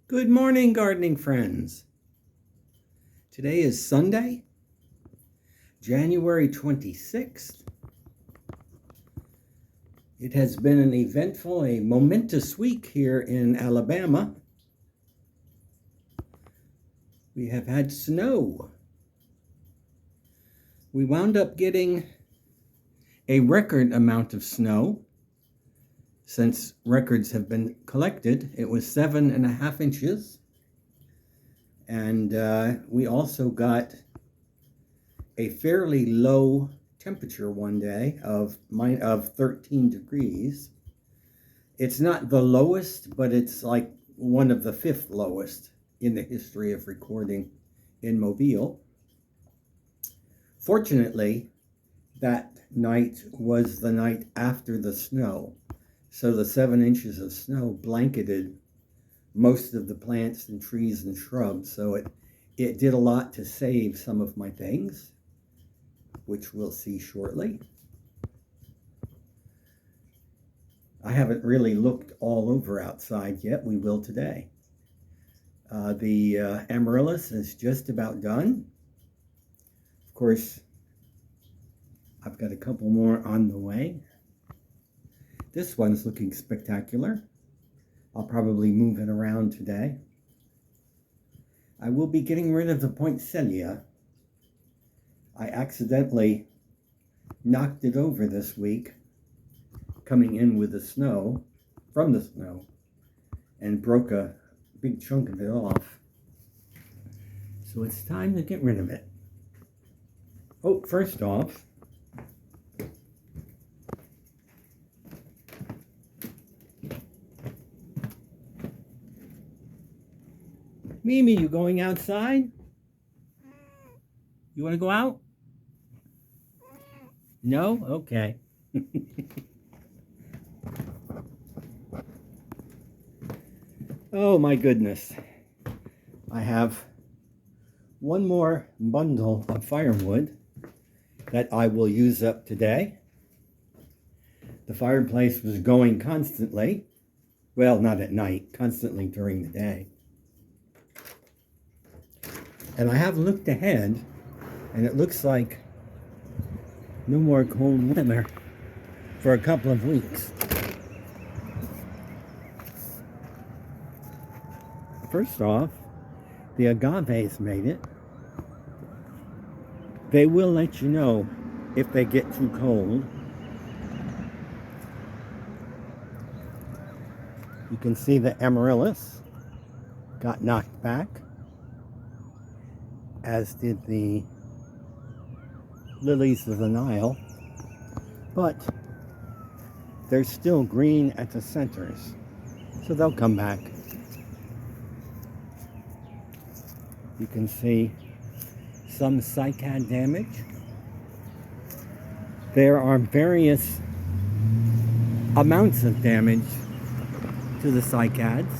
Good morning, gardening friends. Today is Sunday, January 26th. It has been an eventful, a momentous week here in Alabama. We have had snow. We wound up getting a record amount of snow. Since records have been collected, it was 7.5 inches. And we also got a fairly low temperature one day of 13 degrees. It's not the lowest, but it's like one of the fifth lowest in the history of recording in Mobile. Fortunately, that night was the night after the snow. So the 7 inches of snow blanketed most of the plants and trees and shrubs. So it did a lot to save some of my things, which we'll see shortly. I haven't really looked all over outside yet. We will today. The amaryllis is just about done. Of course, I've got a couple more on the way. This one's looking spectacular. I'll probably move it around today. I will be getting rid of the poinsettia. I accidentally knocked it over this week, coming in with the snow, from the snow, and broke a big chunk of it off. So it's time to get rid of it. Oh, first off, Mimi, you going outside? You want to go out? No? Okay. Oh my goodness. I have one more bundle of firewood that I will use up today. The fireplace was going constantly. Well, not at night, constantly during the day. And I have looked ahead, and it looks like no more cold weather for a couple of weeks. First off, the agaves made it. They will let you know if they get too cold. You can see the amaryllis got knocked back, as did the lilies of the Nile, but they're still green at the centers, so they'll come back. You can see some cycad damage. There are various amounts of damage to the cycads,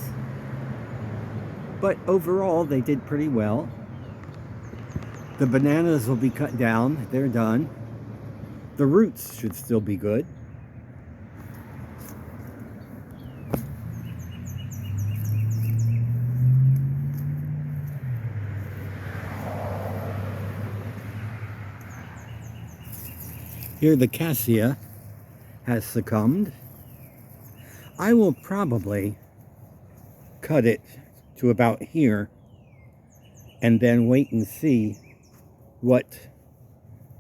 but overall they did pretty well. The bananas will be cut down. They're done. The roots should still be good. Here the cassia has succumbed. I will probably cut it to about here and then wait and see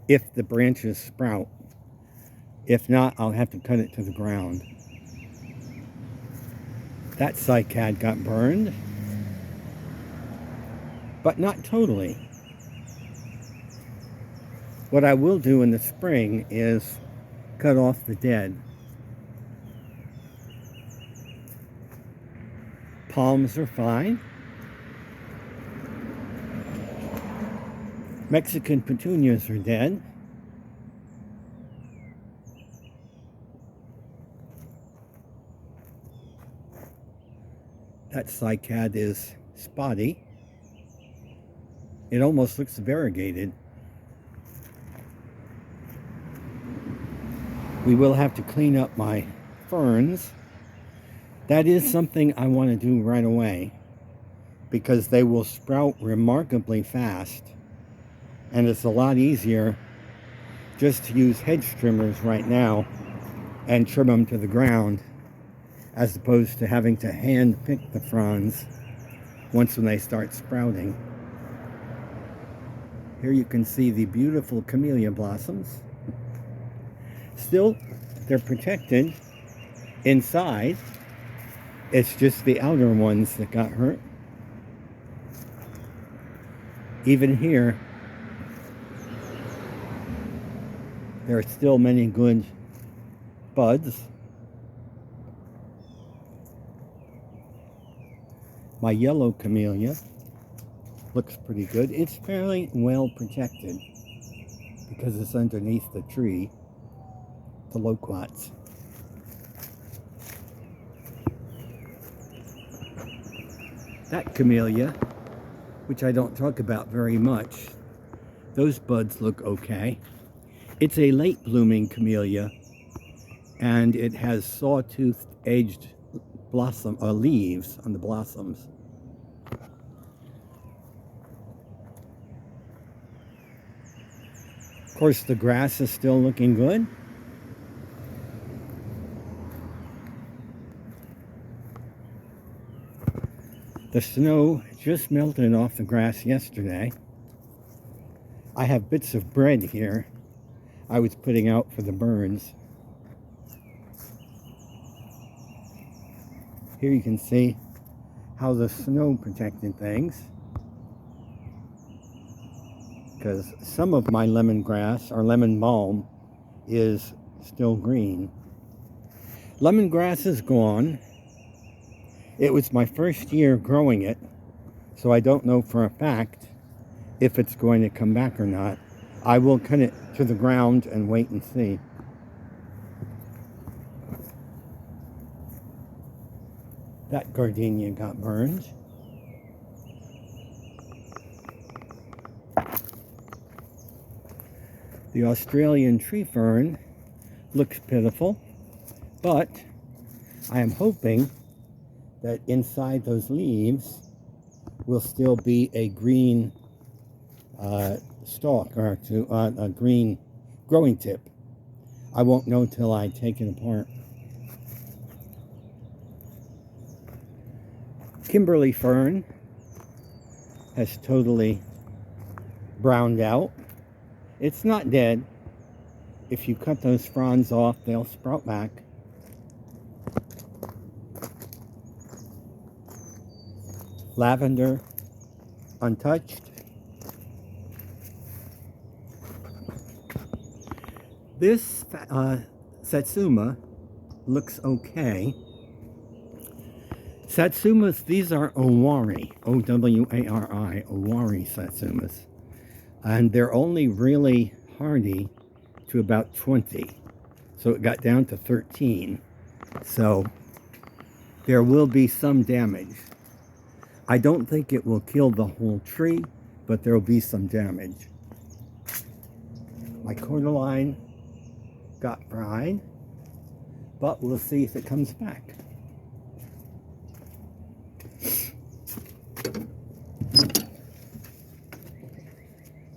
if the branches sprout. If not, I'll have to cut it to the ground. That cycad got burned, but not totally. What I will do in the spring is cut off the dead. Palms are fine. Mexican petunias are dead. That cycad is spotty. It almost looks variegated. We will have to clean up my ferns. That is something I want to do right away. because they will sprout remarkably fast, and it's a lot easier just to use hedge trimmers right now and trim them to the ground, as opposed to having to hand pick the fronds once when they start sprouting. Here you can see the beautiful camellia blossoms. Still, they're protected inside. It's just the outer ones that got hurt. Even here, there are still many good buds. My yellow camellia looks pretty good. It's fairly well protected because it's underneath the tree, the loquats. That camellia, which I don't talk about very much, those buds look okay. It's a late blooming camellia, and it has sawtooth edged leaves on the blossoms. Of course, the grass is still looking good. The snow just melted off the grass yesterday. I have bits of bread here I was putting out for the birds. Here you can see how the snow protected things, because some of my lemongrass or lemon balm is still green. Lemongrass is gone. It was my first year growing it, so I don't know for a fact if it's going to come back or not. I will cut it to the ground and wait and see. That gardenia got burned. The Australian tree fern looks pitiful, but I am hoping that inside those leaves will still be a green stalk, or a green growing tip. I won't know till I take it apart. Kimberly fern has totally browned out. It's not dead. If you cut those fronds off, they'll sprout back. Lavender, untouched. This satsuma looks okay. Satsumas, these are owari, O-W-A-R-I, owari satsumas. And they're only really hardy to about 20. So it got down to 13. So there will be some damage. I don't think it will kill the whole tree, but there will be some damage. My cordyline got fried, but we'll see if it comes back.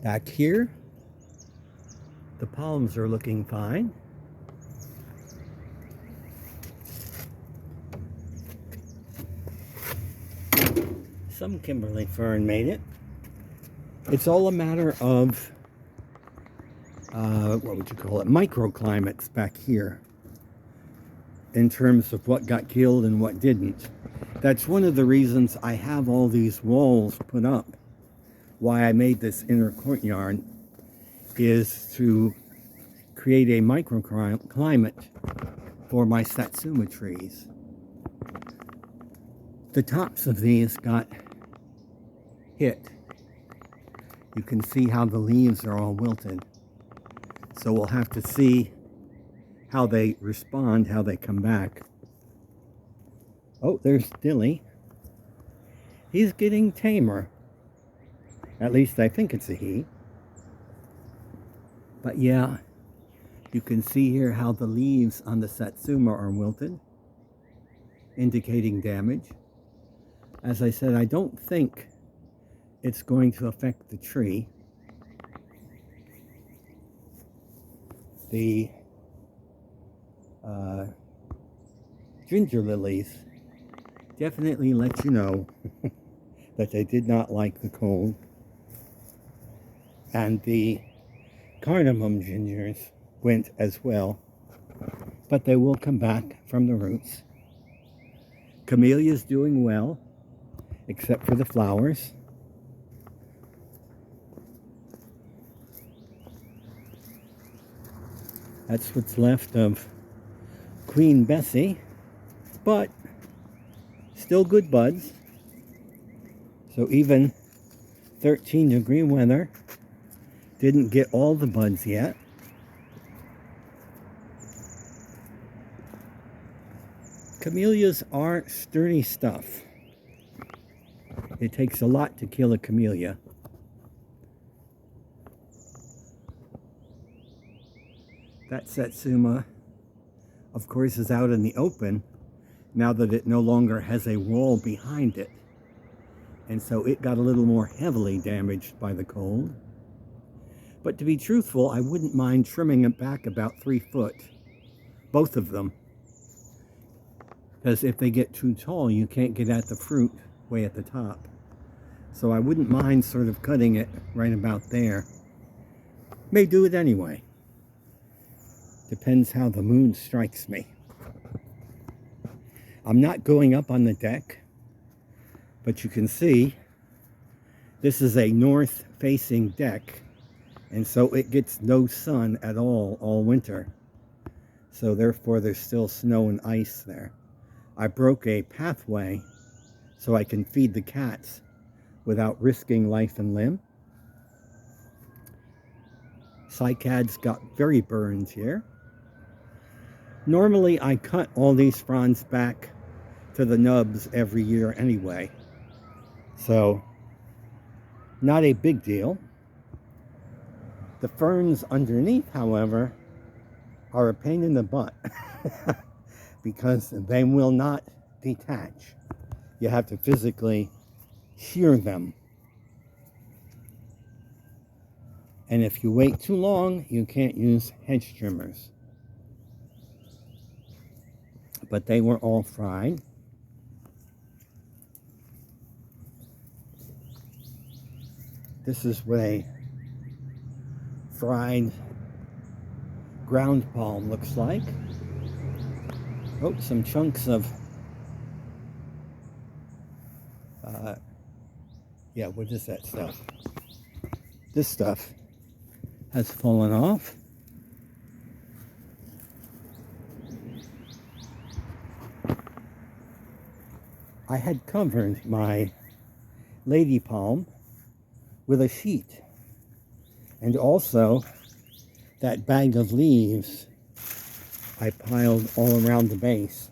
Back here, the palms are looking fine. Some Kimberly fern made it. It's all a matter of, what would you call it, microclimates back here, in terms of what got killed and what didn't. That's one of the reasons I have all these walls put up. Why I made this inner courtyard is to create a microclimate for my satsuma trees. The tops of these got hit. You can see how the leaves are all wilted. So we'll have to see how they respond, how they come back. Oh, there's Dilly. He's getting tamer. At least I think it's a he. But yeah, you can see here how the leaves on the satsuma are wilted, indicating damage. As I said, I don't think it's going to affect the tree. The ginger lilies definitely let you know that they did not like the cold. And the cardamom gingers went as well, but they will come back from the roots. Camellia's doing well, except for the flowers. That's what's left of Queen Bessie, but still good buds. So even 13-degree weather didn't get all the buds yet. Camellias are sturdy stuff. It takes a lot to kill a camellia. That Satsuma, of course, is out in the open now that it no longer has a wall behind it. And so it got a little more heavily damaged by the cold. But to be truthful, I wouldn't mind trimming it back about 3 foot, both of them. Because if they get too tall, you can't get at the fruit way at the top. So I wouldn't mind sort of cutting it right about there. May do it anyway. Depends how the mood strikes me. I'm not going up on the deck, but you can see this is a north-facing deck, and so it gets no sun at all winter. So therefore there's still snow and ice there. I broke a pathway so I can feed the cats without risking life and limb. Cycads got very burned here. Normally I cut all these fronds back to the nubs every year anyway, so not a big deal. The ferns underneath, however, are a pain in the butt because they will not detach. You have to physically shear them. And if you wait too long, you can't use hedge trimmers. But they were all fried. This is what a fried ground palm looks like. Oh, some chunks of, yeah, what is that stuff? This stuff has fallen off. I had covered my lady palm with a sheet, and also that bag of leaves I piled all around the base,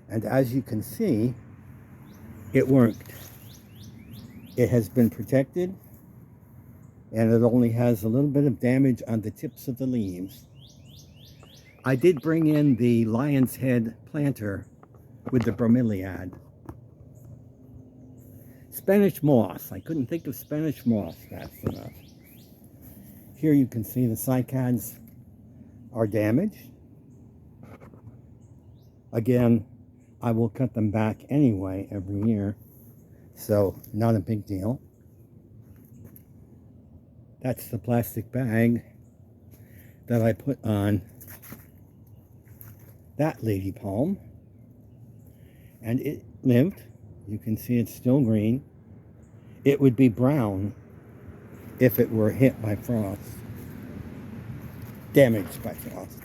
and as you can see, it worked. It has been protected, and it only has a little bit of damage on the tips of the leaves. I did bring in the lion's head planter with the bromeliad. Spanish moss. I couldn't think of Spanish moss fast enough. Here you can see the cycads are damaged. Again, I will cut them back anyway every year, so not a big deal. That's the plastic bag that I put on that lady palm, and it lived. You can see it's still green. It would be brown if it were hit by frost, damaged by frost.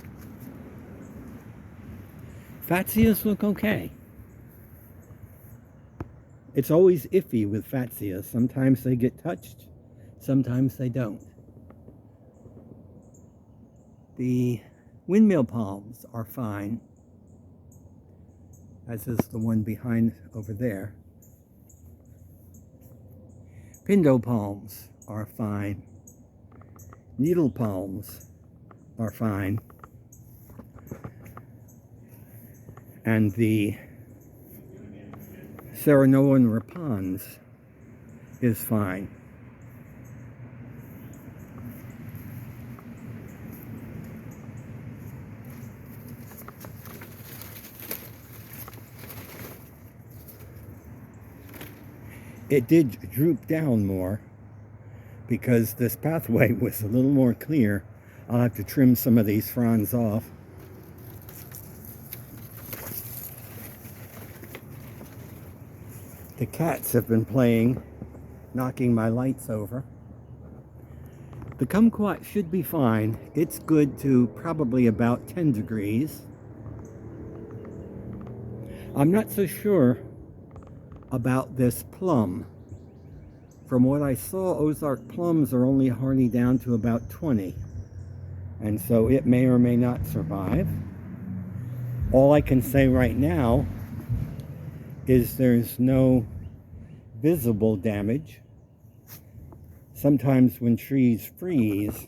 Fatzias look okay. It's always iffy with Fatzias. Sometimes they get touched, sometimes they don't. The windmill palms are fine, as is the one behind over there. Pindo palms are fine. Needle palms are fine. And the Serenoan repons is fine. It did droop down more because this pathway was a little more clear. I'll have to trim some of these fronds off. The cats have been playing, knocking my lights over. The kumquat should be fine. It's good to probably about 10 degrees. I'm not so sure about this plum. From what I saw, Ozark plums are only hardy down to about 20. And so it may or may not survive. All I can say right now is there's no visible damage. Sometimes when trees freeze,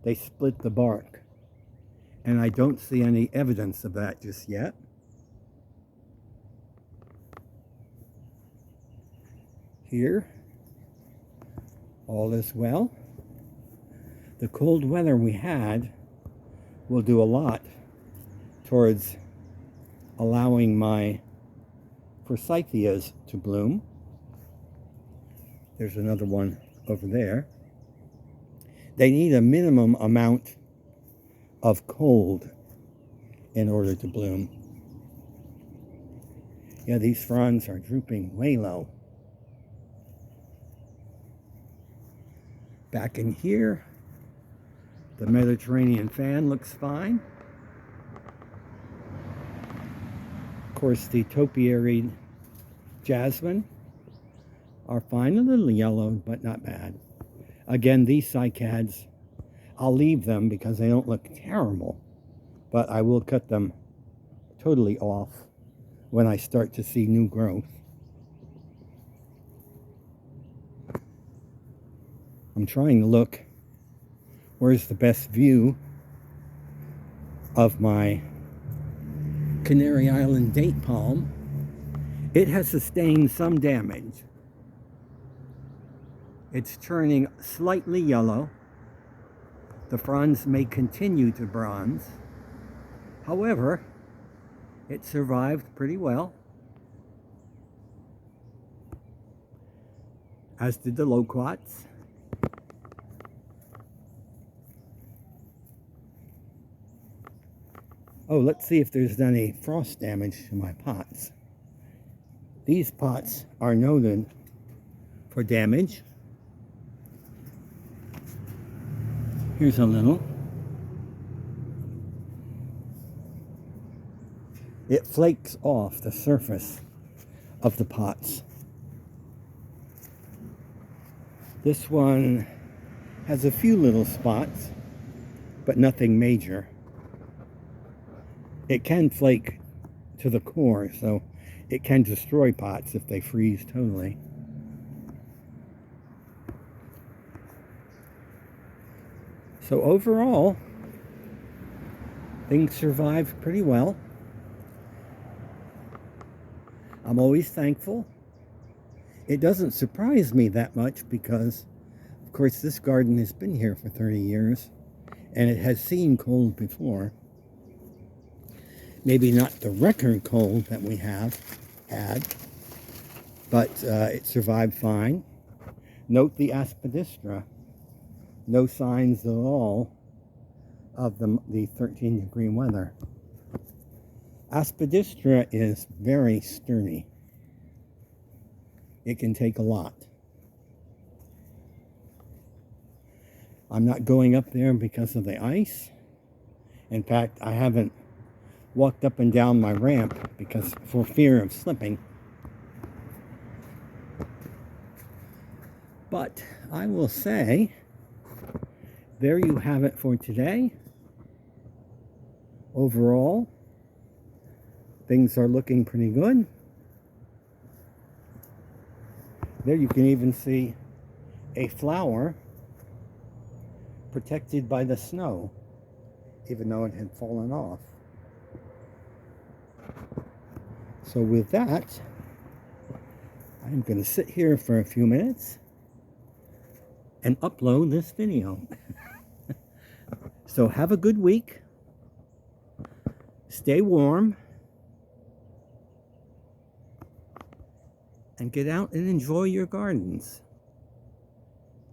they split the bark. And I don't see any evidence of that just yet. Here, all is well. The cold weather we had will do a lot towards allowing my forsythias to bloom. There's another one over there. They need a minimum amount of cold in order to bloom. Yeah, these fronds are drooping way low. Back in here, the Mediterranean fan looks fine. Of course, the topiary jasmine are fine, a little yellow, but not bad. Again, these cycads, I'll leave them because they don't look terrible, but I will cut them totally off when I start to see new growth. I'm trying to look where's the best view of my Canary Island date palm. It has sustained some damage. It's turning slightly yellow. The fronds may continue to bronze. However, it survived pretty well, as did the loquats. Oh, let's see if there's any frost damage to my pots. These pots are noted for damage. Here's a little. It flakes off the surface of the pots. This one has a few little spots, but nothing major. It can flake to the core, so it can destroy pots if they freeze totally. So overall, things survived pretty well. I'm always thankful. It doesn't surprise me that much because, of course, this garden has been here for 30 years and it has seen cold before. Maybe not the record cold that we have had, but it survived fine. Note the aspidistra. No signs at all of the 13-degree weather. Aspidistra is very sturdy. It can take a lot. I'm not going up there because of the ice. In fact, I haven't walked up and down my ramp because for fear of slipping. But I will say, there you have it for today. Overall, things are looking pretty good. There you can even see a flower protected by the snow, even though it had fallen off. So with that, I'm going to sit here for a few minutes and upload this video. So have a good week. Stay warm. And get out and enjoy your gardens.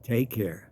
Take care.